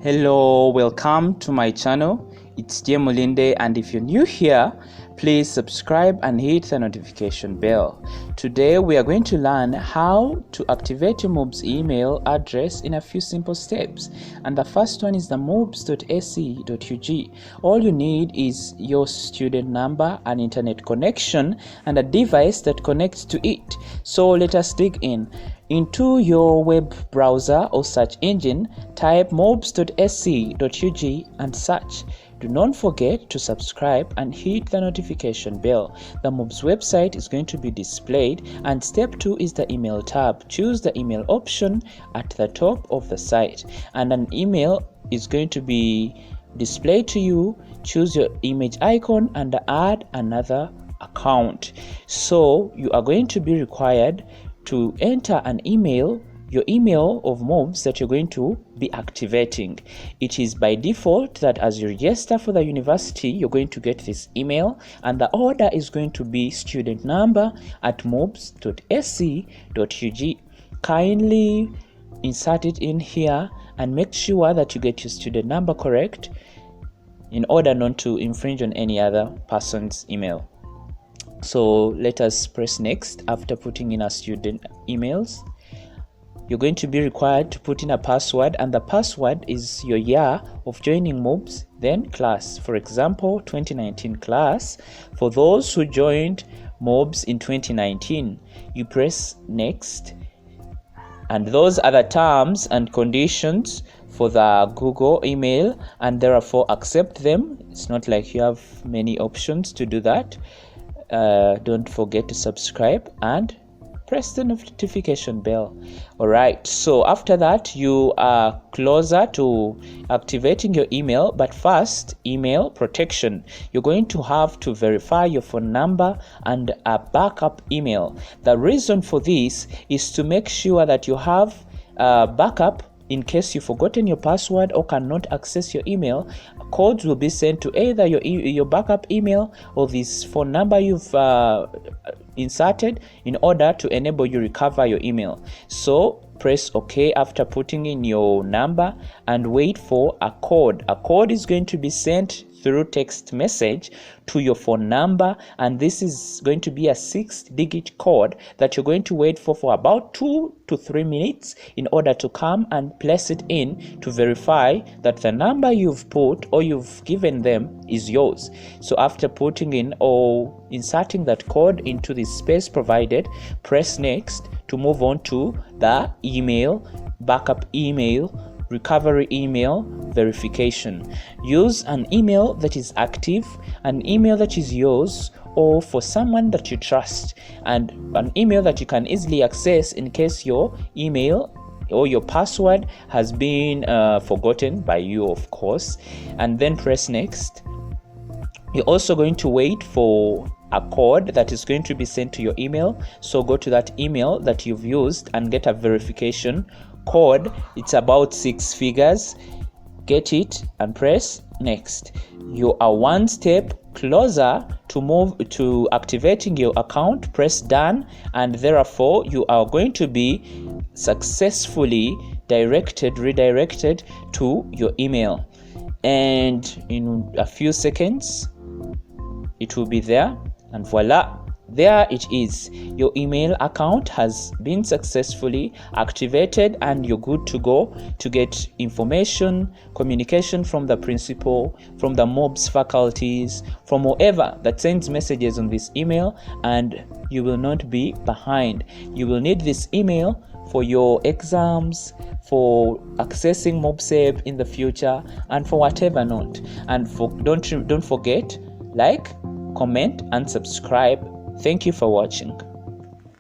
Hello, welcome to my channel. It's J Mulinde, and if you're new here, please subscribe and hit the notification bell. Today we are going to learn how to activate your MUBS email address in a few simple steps. And the first one is the mubs.ac.ug. All you need is your student number, an internet connection, and a device that connects to it. So let us dig in. Into your web browser or search engine, type mubs.ac.ug and search. Do not forget to subscribe and hit the notification bell. The MUBS website is going to be displayed, and step 2 is the email tab. Choose the email option at the top of the site, and an email is going to be displayed to you. Choose your image icon and add another account. So you are going to be required to enter an email, your email of MUBS that you're going to be activating. It is by default that as you register for the university, you're going to get this email, and the order is going to be student number at mubs.ac.ug. Kindly insert it in here and make sure that you get your student number correct in order not to infringe on any other person's email. So let us press next. After putting in our student emails, you're going to be required to put in a password, and the password is your year of joining MUBS, then class. For example, 2019 class. For those who joined MUBS in 2019, you press next, and those are the terms and conditions for the Google email, and therefore accept them. It's not like you have many options to do that. Don't forget to subscribe and press the notification bell. Alright, so after that you are closer to activating your email, but first, email protection. You're going to have to verify your phone number and a backup email. The reason for this is to make sure that you have a backup in case you've forgotten your password or cannot access your email. Codes will be sent to either your backup email or this phone number you've inserted in order to enable you recover your email. So press OK after putting in your number and wait for a code. A code is going to be sent through text message to your phone number, and this is going to be a 6-digit code that you're going to wait for about 2 to 3 minutes in order to come and place it in to verify that the number you've put or you've given them is yours. So after putting in or inserting that code into the space provided, press next to move on to the email, backup email, recovery email verification. Use an email that is active, an email that is yours or for someone that you trust, and an email that you can easily access in case your email or your password has been forgotten by you, of course. And then press next. You're also going to wait for a code that is going to be sent to your email. So go to that email that you've used and get a verification code. It's about 6 figures. Get it and press next. You are one step closer to move to activating your account. Press done, and therefore you are going to be successfully redirected to your email, and in a few seconds it will be there, and voila, there it is. Your email account has been successfully activated, and you're good to go to get information, communication from the principal, from the MUBS faculties, from whoever that sends messages on this email, and you will not be behind. You will need this email for your exams, for accessing MUBS in the future, and for whatever not. And don't forget, like, comment and subscribe. Thank you for watching.